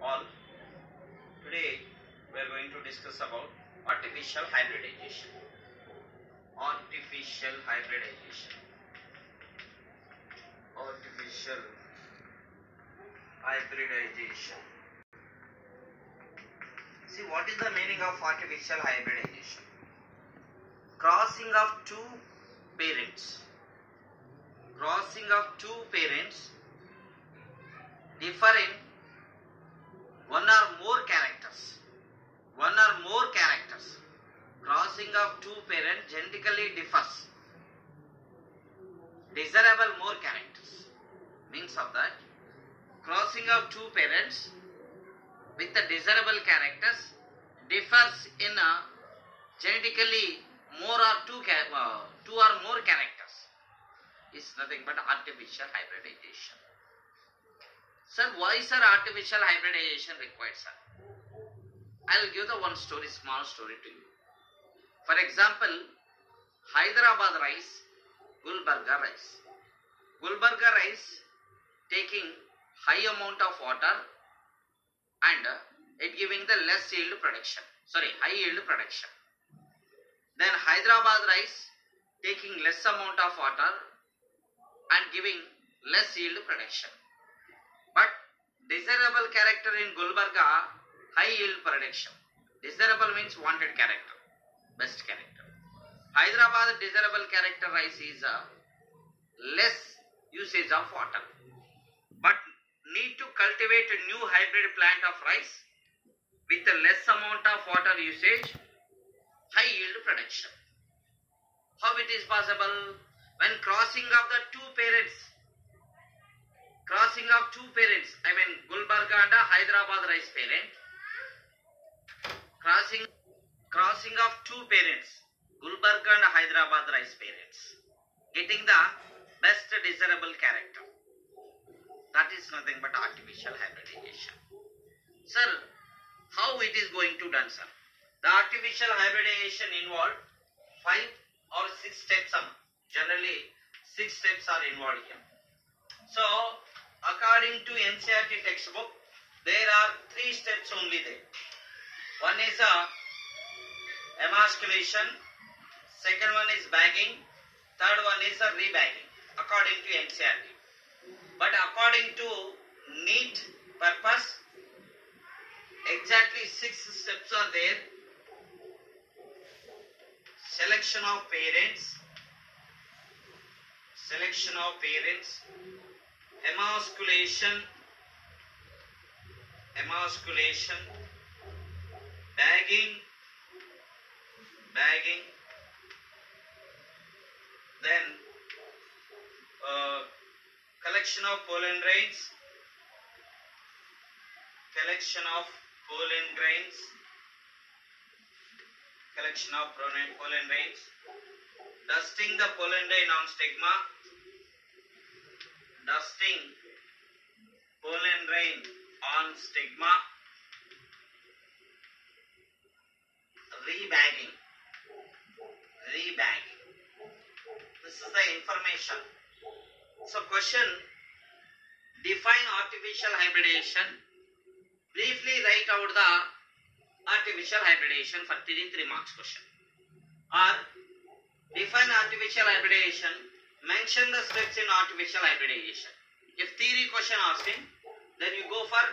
all. Today we are going to discuss about artificial hybridization. Artificial hybridization. Artificial hybridization. See, what is the meaning of artificial hybridization? Crossing of two parents. Crossing of two parents differing one or more characters. One or more characters. Crossing of two parents genetically differs. Desirable more characters. Means of that, crossing of two parents with the desirable characters differs in a genetically more or two or more characters. Is nothing but artificial hybridization. Sir, why artificial hybridization required, sir? I will give the one story, small story to you. For example, Hyderabad rice, Gulbarga rice. Gulbarga rice taking high amount of water and it giving the less yield production. High yield production. Then Hyderabad rice taking less amount of water and giving less yield production. But desirable character in Gulbarga, high yield production. Desirable means wanted character, best character. Hyderabad desirable character rice is less usage of water. But need to cultivate a new hybrid plant of rice with a less amount of water usage, high yield production. How it is possible? When crossing of the two parents, I mean Gulbarga and Hyderabad rice parent, crossing of two parents, Gulbarga and Hyderabad rice parents, getting the best desirable character. That is nothing but artificial hybridization. Sir, how it is going to done, sir? The artificial hybridization involved 5 or 6 steps. Generally, 6 steps are involved here. So, according to NCERT textbook, there are 3 steps only there. One is emasculation, second one is bagging, third one is rebagging, according to NCERT. But according to NEET purpose, exactly 6 steps are there. Selection of parents, emasculation, bagging, then collection of pollen grains, dusting the pollen grain on stigma, rebagging. This is the information. So question, define artificial hybridization. Briefly write out the artificial hybridization for 3 marks question. Or define artificial hybridization, mention the steps in artificial hybridization. If theory question asking, then you go for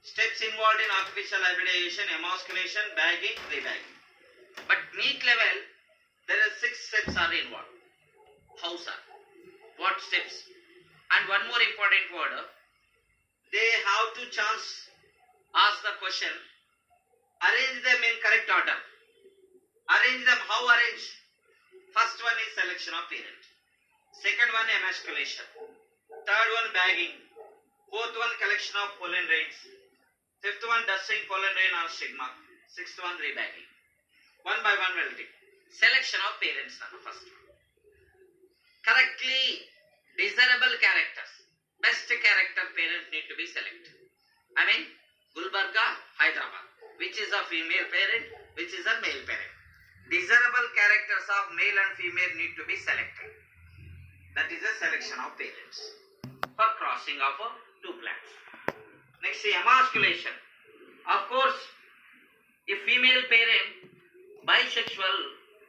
steps involved in artificial hybridization, emasculation, bagging, rebagging. But NEET level, there are 6 steps are involved. How, sir? What steps? And one more important word, they have to ask the question, arrange them in correct order. Arrange them, how arrange? First one is selection of parent. Second one emasculation. Third one bagging. Fourth one collection of pollen grains. Fifth one dusting pollen grain on stigma. Sixth one rebagging. One by one we'll take. Selection of parents first. Correctly desirable characters. Best character parent need to be selected. I mean Gulbarga, Hyderabad. Which is a female parent, which is a male parent. Desirable characters of male and female need to be selected. That is a selection of parents for crossing of two plants. Next, emasculation. Of course, if female parent bisexual,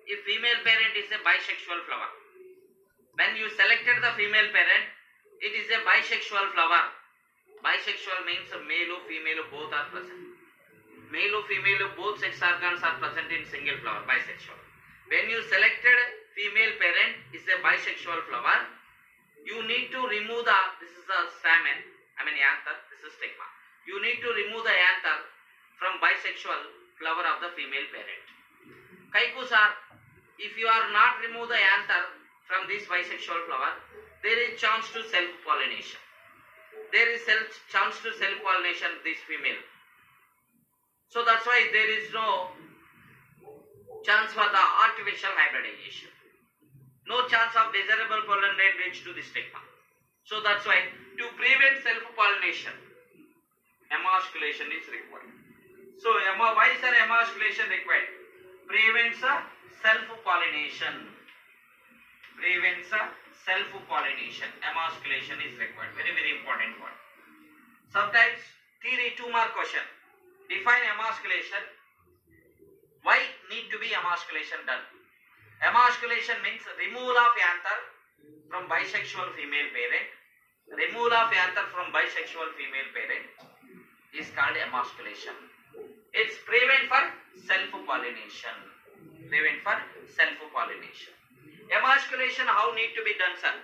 if female parent is a bisexual flower, when you selected the female parent, it is a bisexual flower. Bisexual means male or female both are present. Male or female both sex organs are present in single flower, bisexual. When you selected female parent is a bisexual flower, you need to remove the, this is a stamen, anther, this is stigma. You need to remove the anther from bisexual flower of the female parent. Kaiku sir, if you are not remove the anther from this bisexual flower, there is chance to self-pollination. There is chance to self-pollination this female. So that's why there is no chance for the artificial hybridization. No chance of desirable pollen grain reach to the stigma. So that's why to prevent self-pollination, emasculation is required. So why is emasculation required? Prevents self-pollination. Prevents self-pollination. Emasculation is required. Very, very important one. Sometimes theory 2 mark question. Define emasculation. Why need to be emasculation done? Emasculation means removal of anther from bisexual female parent. Removal of anther from bisexual female parent is called emasculation. It's prevent for self-pollination. Prevent for self-pollination. Emasculation how need to be done, sir?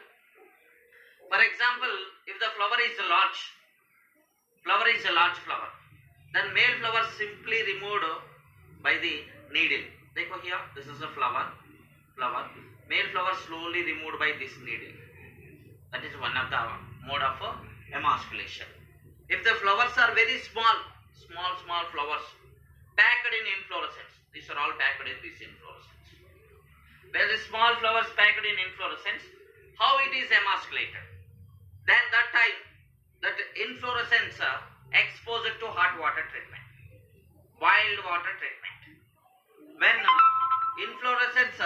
For example, if the flower is large flower, then male flower simply removed by the needle. Dekho here, this is a flower. Male flower slowly removed by this needle. That is one of the mode of emasculation. If the flowers are very small flowers, packed in inflorescence. These are all packed in this inflorescence. Where the small flowers packed in inflorescence, how it is emasculated? Then that time, that inflorescence exposed to hot water treatment, wild water treatment. When inflorescence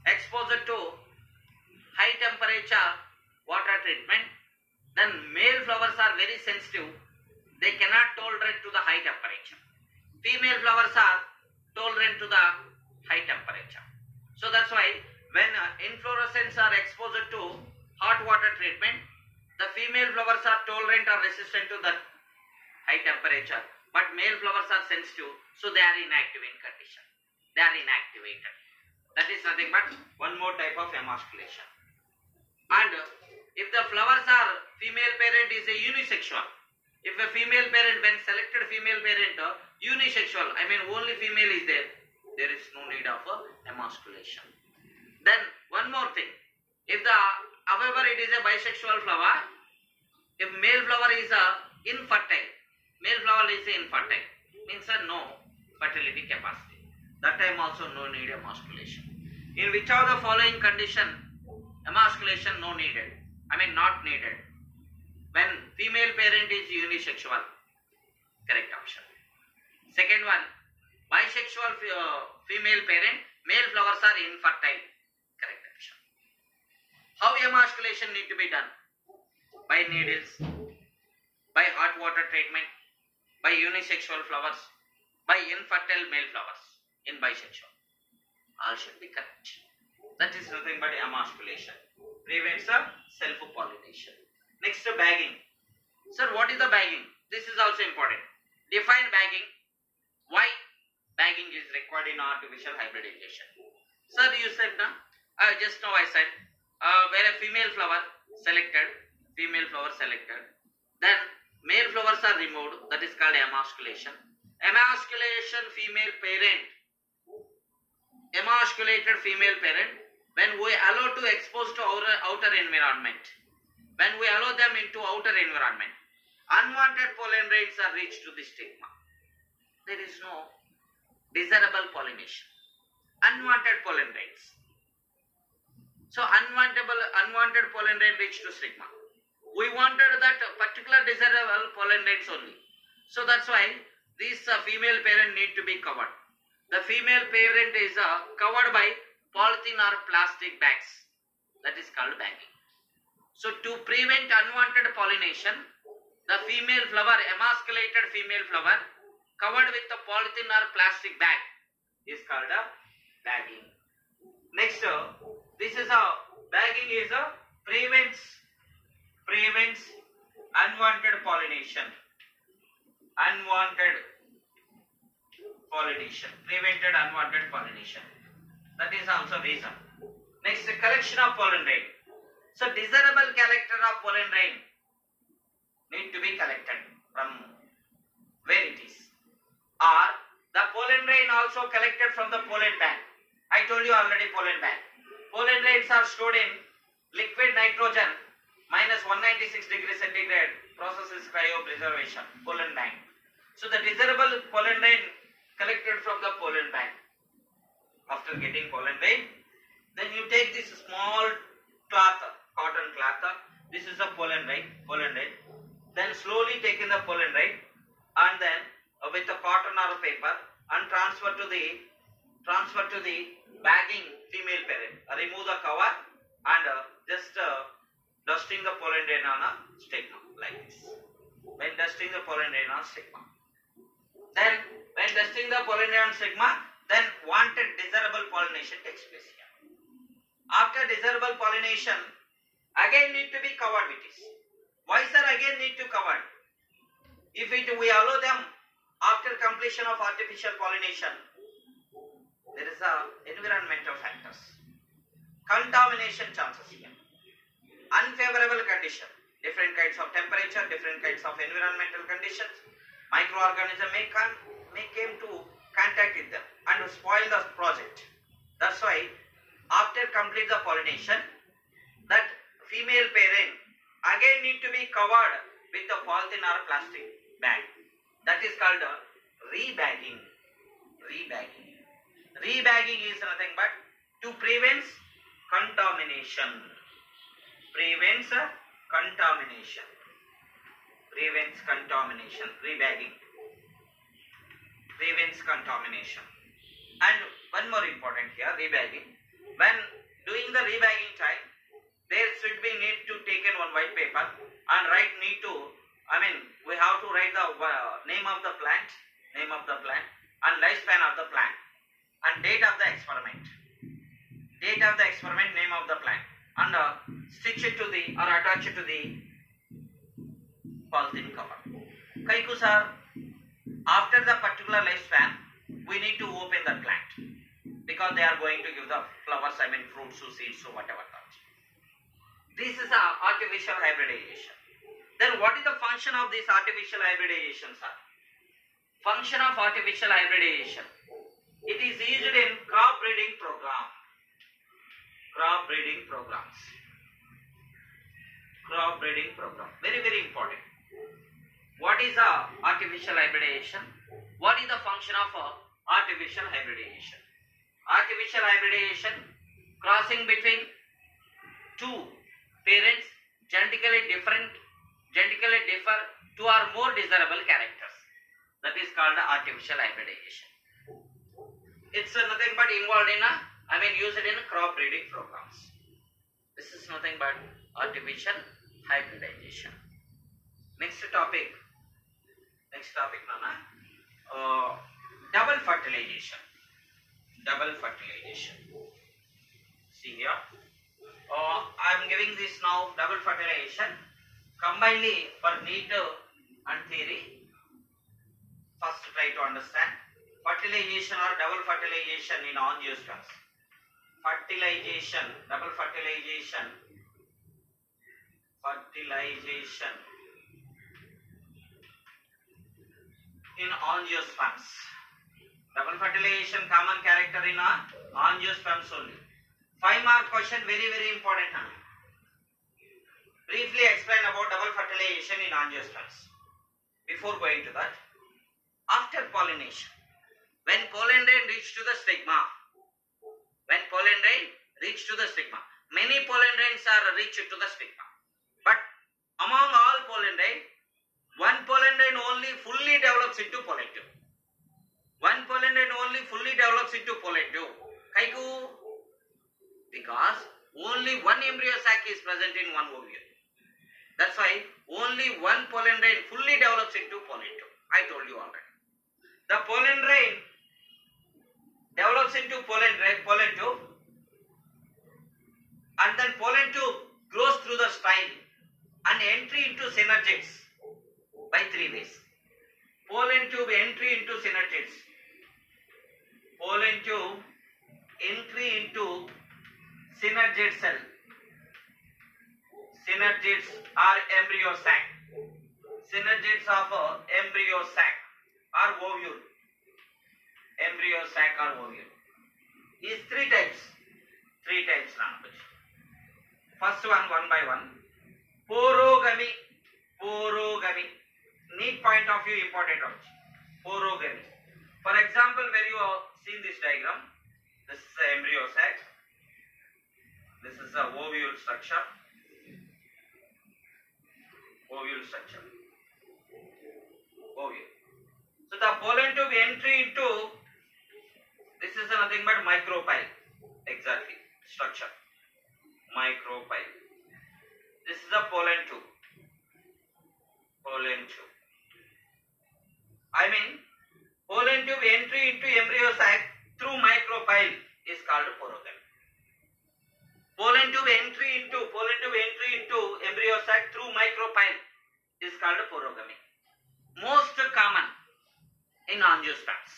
exposed to high temperature water treatment, then male flowers are very sensitive. They cannot tolerate to the high temperature. Female flowers are tolerant to the high temperature. So that's why when inflorescence are exposed to hot water treatment, the female flowers are tolerant or resistant to that high temperature, but male flowers are sensitive, so they are inactive in condition. They are inactivated. That is nothing but one more type of emasculation. And if the flowers are, female parent is a unisexual. If a female parent, when selected female parent unisexual, only female is there is no need of emasculation. Then one more thing, however it is a bisexual flower, if male flower is infertile, means no fertility capacity. That time also no need emasculation. In which of the following condition emasculation not needed? When female parent is unisexual, correct option. Second one, bisexual female parent, male flowers are infertile, correct option. How emasculation need to be done? By needles, by hot water treatment, by unisexual flowers, by infertile male flowers in bisexual. All should be correct. That is nothing but emasculation. Prevents self-pollination. Next, bagging. Sir, what is the bagging? This is also important. Define bagging. Why bagging is required in artificial hybridization? Sir, you said now. Just now I said where a female flower selected, then male flowers are removed. That is called emasculation. Emasculation female parent. Emasculated female parent. When we allow to expose to outer environment, when we allow them into outer environment, unwanted pollen grains are reached to the stigma. There is no desirable pollination. Unwanted pollen grains. So unwanted pollen grain reached to stigma. We wanted that particular desirable pollen grains only. So that's why this female parent need to be covered. The female parent is covered by polythene or plastic bags. That is called bagging. So to prevent unwanted pollination, The female flower, emasculated female flower, covered with a polythene or plastic bag, is called a bagging. Next, this is a bagging is a prevents unwanted pollination. Prevented unwanted pollination. That is also reason. Next, collection of pollen rain. So desirable character of pollen rain need to be collected from where it is. Or the pollen rain also collected from the pollen bank. I told you already pollen bank. Pollen rains are stored in liquid nitrogen minus 196 degrees centigrade. Process is cryopreservation. Pollen bank. So the desirable pollen rain collected from the pollen bank. After getting pollen rain, then you take this small cloth, cotton cloth. This is a pollen rain. Then slowly take in the pollen rain, and then with a cotton or a paper, and transfer to the bagging female parent. Remove the cover and just dusting the pollen rain on a stigma like this. When dusting the pollen rain on stigma, then when dusting the pollen rain on stigma, then wanted desirable pollination takes place here. After desirable pollination, again need to be covered with this. Why sir again need to cover? If we allow them after completion of artificial pollination, there is a environmental factors. Contamination chances here. Unfavorable condition. Different kinds of temperature, different kinds of environmental conditions. Microorganism may come to contact with them and spoil the project. That's why after complete the pollination, that female parent again need to be covered with a polythene or plastic bag. That is called rebagging. Rebagging is nothing but to prevent contamination. Prevents contamination. Rebagging prevents contamination. And one more important here, rebagging. When doing the rebagging time, there should be need to take in one white paper and we have to write the name of the plant and lifespan of the plant and date of the experiment, name of the plant, and stitch it to the or attach it to the polythene cover. Kaiku sir, after the particular lifespan, we need to open the plant because they are going to give the flowers, fruits, seeds, whatever that. This is artificial hybridization. Then what is the function of this artificial hybridization, sir? Function of artificial hybridization. It is used in crop breeding programs. Very, very important. What is artificial hybridization? What is the function of artificial hybridization? Artificial hybridization, crossing between two parents genetically differ two or more desirable characters. That is called artificial hybridization. It's nothing but involved in used in crop breeding programs. This is nothing but artificial hybridization. Next topic, Nana. Double fertilization. See here. I am giving this now double fertilization combinedly for NEET and theory. First try to understand fertilization or double fertilization in angiosperms. Double fertilization in angiosperms. Double fertilization common character in angiosperms only. 5-mark question, very, very important. Briefly explain about double fertilization in angiosperms. Before going to that, after pollination, when pollen rain reach to the stigma, many pollen rains are reached to the stigma. But among all pollen rain, one pollen rain only fully develops into pollen tube. Kaiku? Because only one embryo sac is present in one ovule. That's why only one pollen grain fully develops into pollen tube. I told you already. The pollen grain develops into pollen tube, and then pollen tube grows through the style and entry into synergids by three ways. Pollen tube entry into synergids. Pollen tube entry into synergid cell. Synergids are embryo sac. Synergids of embryo sac or ovule. Embryo sac or ovule is three types. Three types now. First one by one. Porogamy. Porogamy. Neat point of view, important also. Porogamy. For example, where you have seen this diagram, this is the embryo sac. This is the ovule structure. Ovule structure. Ovule. So the pollen tube entry into, this is nothing but micropyle. Exactly. Structure. Micropyle. This is the pollen tube. Pollen tube. I mean, pollen tube entry into embryo sac through micropyle is called porogamy. Pollen tube entry into embryo sac through micropyle is called porogamy. Most common in angiosperms.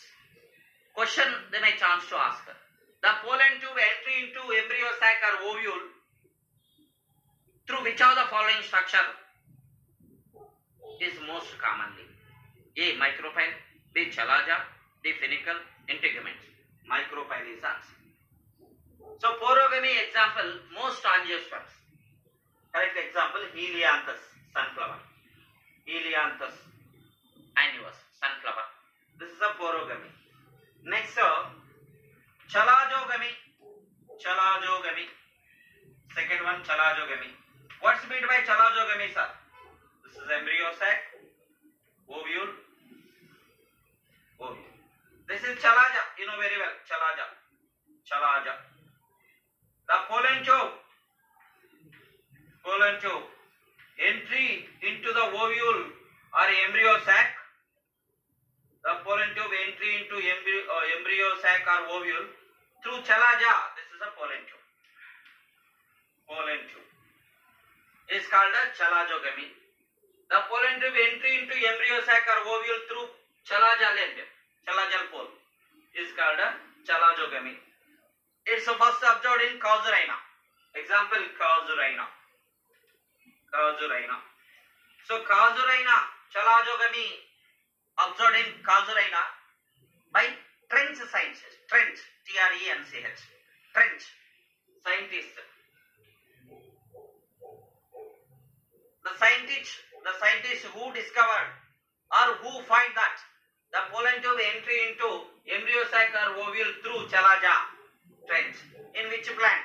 Question then I chance to ask. The pollen tube entry into embryo sac or ovule through which of the following structure is most commonly? A. Micropyle, B. Chalaja, D. Funicle, integument. Micropyle is answer. So porogamy example, most angiosperms. Correct example, Helianthus, sunflower. Helianthus annuus, sunflower. This is a porogamy. Next, chalajogamy. Chalajogamy. Second one, chalajogamy. What's meant by chalajogamy, sir? This is embryo sac, ovule, ovule. This is chalaja, you know very well, chalaja. Chalaja. The pollen tube, entry into the ovule or embryo sac. The pollen tube entry into embryo sac or ovule through chalaja. This is a pollen tube. Pollen tube is called a chalajogamy. The pollen tube entry into embryo sac or ovule through chalajal pole is called a chalajogamy. It's first observed in Casuarina. Example, Casuarina. Casuarina. So Casuarina, chalajogamy observed in Casuarina by Trench scientists. Trench, T-R-E-N-C-H. Trench scientist. The scientist who discovered or who find that the pollen tube entry into embryo sac or ovule through chalaja. Trench. In which plant?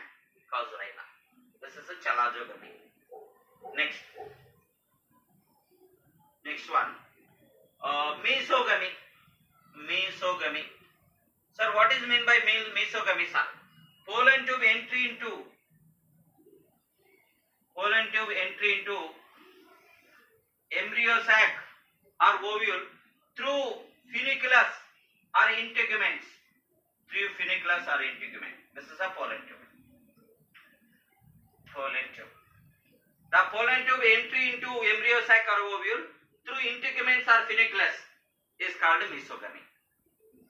Casuarina. This is a chalajogamy. Next one. Mesogamy. Mesogamy. Sir, what is meant by mesogamy, sir? Pollen tube entry into embryo sac or ovule through funiculus or integuments. Through funiculus or integument. This is a pollen tube. Pollen tube. The pollen tube entry into embryo sac or ovule through integuments or funiculus is called mesogamy.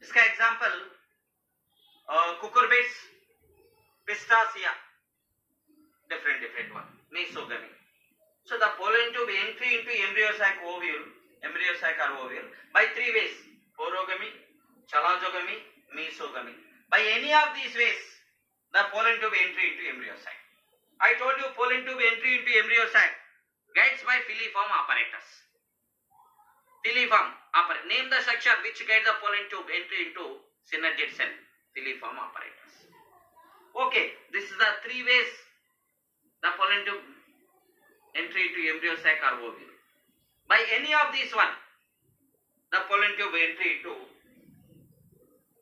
इसका example cucurbits, pistacia, different one. Mesogamy. So the pollen tube entry into embryo sac or ovule by three ways: porogamy, chalajogamy, mesogamy. By any of these ways, the pollen tube entry into embryo sac. I told you pollen tube entry into embryo sac guides by filiform apparatus. Filiform apparatus. Name the structure which guides the pollen tube entry into synergid cell. Filiform apparatus. Okay, this is the three ways the pollen tube entry into embryo sac or ovule. By any of these one, the pollen tube entry into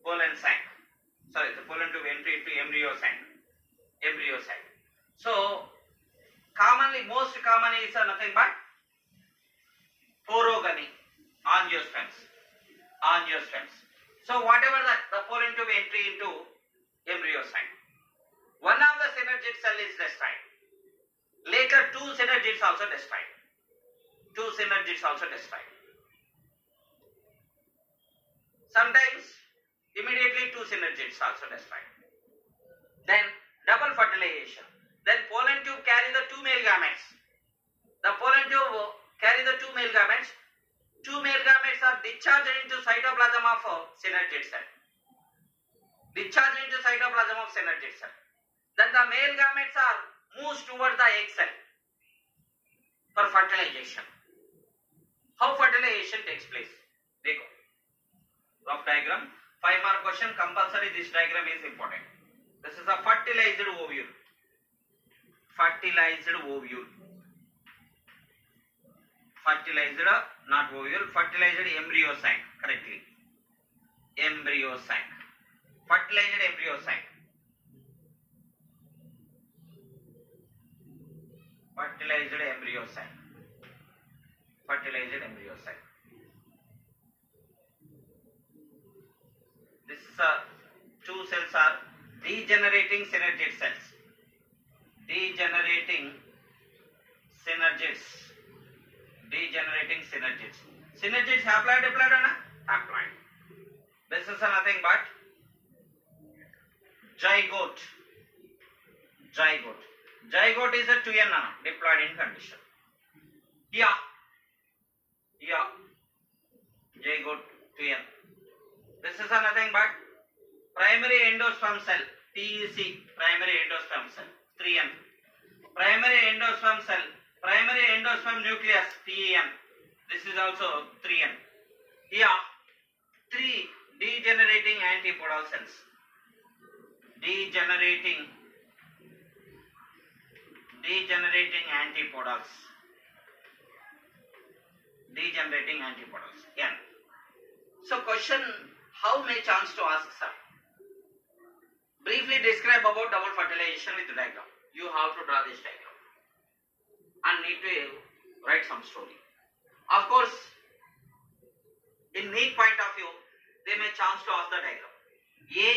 the pollen tube entry into embryo sac. So, most common is nothing but angiosperms. So whatever the pollen tube entry into embryo site, one of the synergid cell is destroyed. Later two synergids also destroyed. Sometimes immediately two synergids also destroyed. Then double fertilization. Then pollen tube carry the two male gametes. The pollen tube carry the two male gametes. Two male gametes are discharged into cytoplasm of synergid cell. Then the male gametes are moved toward the egg cell for fertilization. How fertilization takes place? Dekho. Rough diagram. 5 mark question. Compulsory this diagram is important. This is a fertilized ovule. Fertilized, not ovule. Fertilized embryo sac. Correctly. Embryo sac. Fertilized embryo sac. Fertilized embryo sac. This is two cells are degenerating synergid cells. Degenerating synergids. Synergids haploid, diploid, or not? Haploid. This is nothing but zygote. Zygote is a 2n diploid in condition. Yeah. Zygote 2n. This is nothing but primary endosperm cell. PEC, primary endosperm cell. 3n. Primary endosperm cell. Primary endosperm nucleus. PEN. This is also 3n. Here, 3 degenerating antipodal cells. Degenerating antipodals. N. So question, how may chance to ask, sir? Briefly describe about double fertilization with the diagram. You have to draw this diagram and need to write some story. Of course, in neat point of view, they may chance to ask the diagram. A,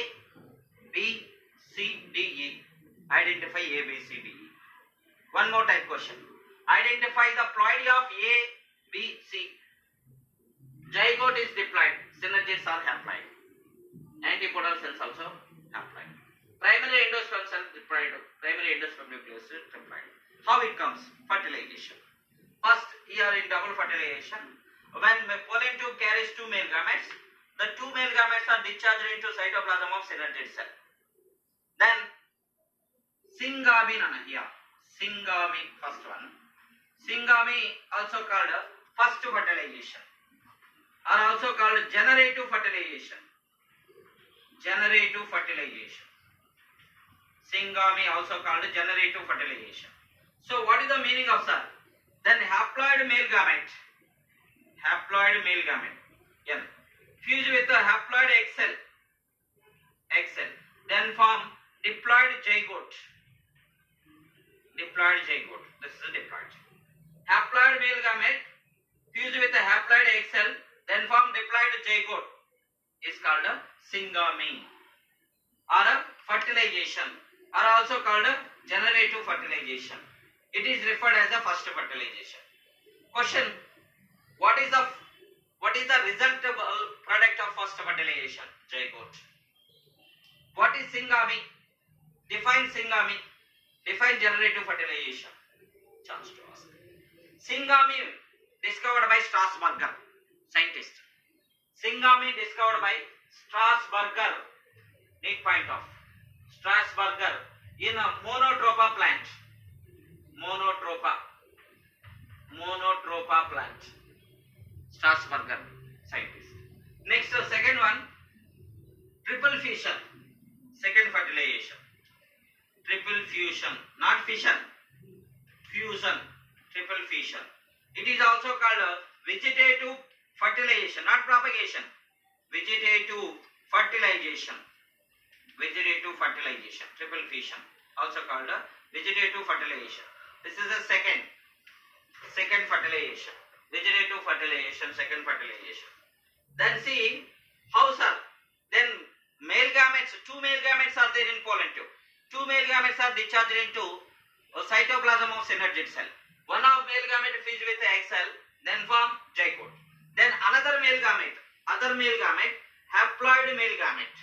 B, C, D, E. Identify A, B, C, D, E. One more type question. Identify the ploidy of A, B, C. Zygote is diploid. Synergids are haploid. Antipodal cells also haploid. Primary endosperm cell diploid. Primary endosperm nucleus triploid. How it comes? Fertilization. First, here in double fertilization, when pollen tube carries two male gametes, the two male gametes are discharged into cytoplasm of synergid cell. Then syngamy here. Syngamy, first one. Syngamy also called first fertilization, or also called generative fertilization. Syngamy also called generative fertilization. So what is the meaning of sir? Then haploid male gamete, N, fuse with the haploid egg cell, then form diploid zygote. This is a diploid. Haploid male gamete fuse with a haploid egg cell, then form diploid zygote is called a syngamy, or a fertilization, or also called a generative fertilization. It is referred as the first fertilization. Question: What is the resultable product of first fertilization? Zygote. What is syngamy? Define syngamy. Define generative fertilization. Chance to ask. Syngamy discovered by Strasburger, scientist. Syngamy discovered by Strasburger. Neat point of Strasburger in a monotropa plant. Monotropa plant. Strasburger, scientist. Next, second one, triple fission. Second fertilization. Triple fusion, not fission. Fusion, triple fission. It is also called vegetative fertilization, not propagation. Vegetative fertilization. Triple fission, also called vegetative fertilization. This is the second fertilization. Vegetative fertilization, second fertilization. Then see, How, sir? Then male gametes, two male gametes are there in pollen tube. Two male gametes are discharged into cytoplasm of synergid cell. One of male gamete fused with egg cell, then form zygote. Then another male gamete, haploid male gamete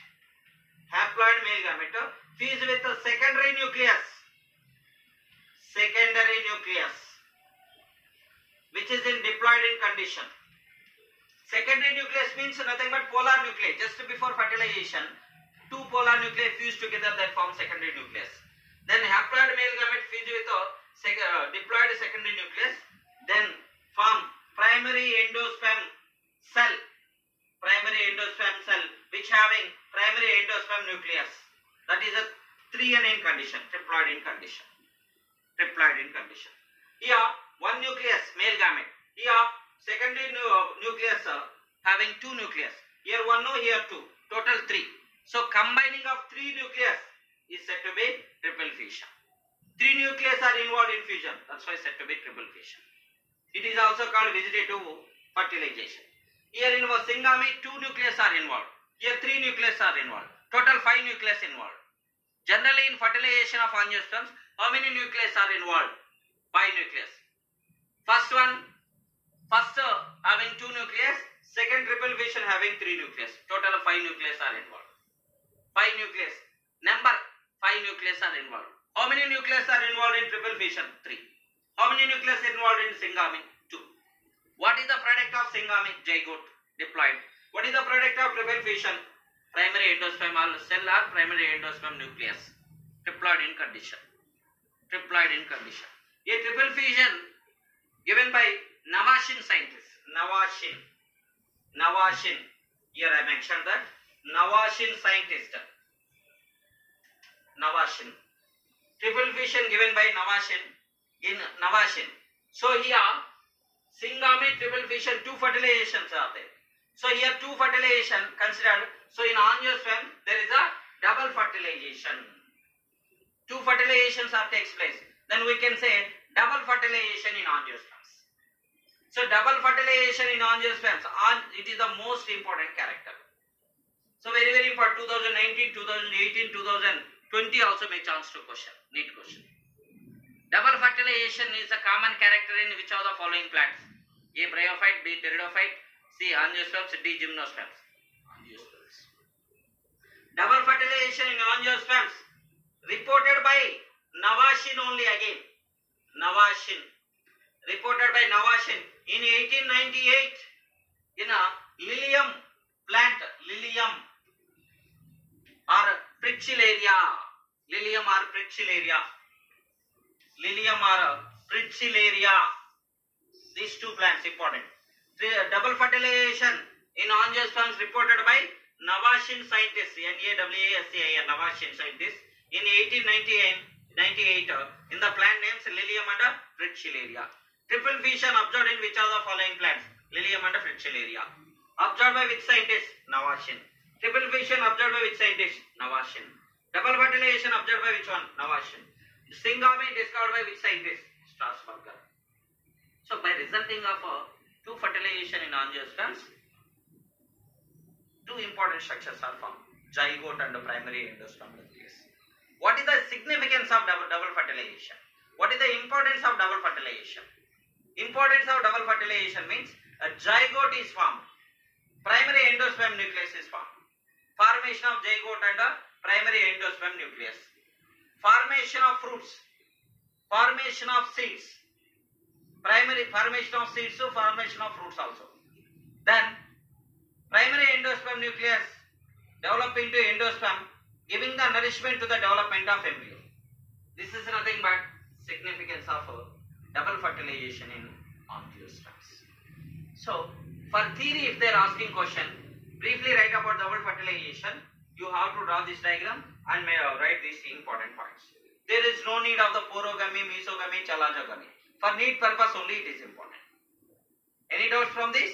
fused with a secondary nucleus, which is in diploid in condition. Secondary nucleus means nothing but polar nuclei. Just before fertilization, two polar nuclei fuse together, that form secondary nucleus. Then haploid male gamete fused with a diploid secondary nucleus, then form primary endosperm cell, which having primary endosperm nucleus. That is a 3n in condition, triploid in condition. Here one nucleus, male gamete. Here secondary nucleus having two nucleus. Here one, here two. Total 3. So combining of 3 nucleus is said to be triple fission. 3 nucleus are involved in fusion. That's why said to be triple fission. It is also called vegetative fertilization. Here in syngamy 2 nucleus are involved. Here 3 nucleus are involved. Total 5 nucleus involved. Generally in fertilization of angiosperms, how many nucleus are involved? 5 nucleus. First having 2 nucleus, second triple fission having 3 nucleus. Total of 5 nucleus are involved. 5 nucleus. Number 5 nucleus are involved. How many nucleus are involved in triple fission? 3. How many nucleus involved in syngamy? 2. What is the product of syngamy? Zygote, diploid. What is the product of triple fission? Primary endospermal cell or primary endosperm nucleus. Triploid in condition. A triple fission given by Navashin scientists. Navashin. Here I mentioned that. Navashin scientist. Triple fission given by Navashin. So here, syngamy triple fission, 2 fertilizations are there. So here 2 fertilization considered. So in angiosperm there is a double fertilization. 2 fertilizations are takes place. Then we can say double fertilization in angiosperms. So double fertilization in angiosperms, it is the most important character. So very important. 2019, 2018, 2020 also may chance to question. Neat question. Double fertilization is a common character in which of the following plants? A. Bryophyte, B. Pteridophyte, C. Angiosperms, D. Gymnosperms. Double fertilization in angiosperms reported by Navashin only again. Reported by Navashin in 1898 in a Lilium plant. Lilium or Prichularia. These 2 plants important. Double fertilization in angiosperms reported by Navashin scientists, N-A-W-A-S-C-I-N, Navashin scientists in 1898 in the plant names Lilium and Prichularia. Triple fission observed in which of the following plants? Lilium and Prichularia. Observed by which scientist? Navashin. Triple fission observed by which scientist? Navashin. Double fertilization observed by which one? Navashin. Syngamy discovered by which scientist? Strasburger. So by resulting of 2 fertilization in angiosperms, 2 important structures are formed. Zygote and primary endosperm nucleus. What is the significance of double fertilization? What is the importance of double fertilization? Importance of double fertilization means a zygote is formed. Primary endosperm nucleus is formed. Formation of zygote and primary endosperm nucleus. Formation of fruits. Formation of seeds. Primary formation of seeds, so formation of fruits also. Then primary endosperm nucleus develop into endosperm, giving the nourishment to the development of embryo. This is nothing but significance of double fertilization in angiosperms. So for theory, if they are asking question, briefly write about double fertilization. You have to draw this diagram and write these important points. There is no need of the porogamy, mesogamy, chalajogamy. For need purpose only it is important. Any doubts from this?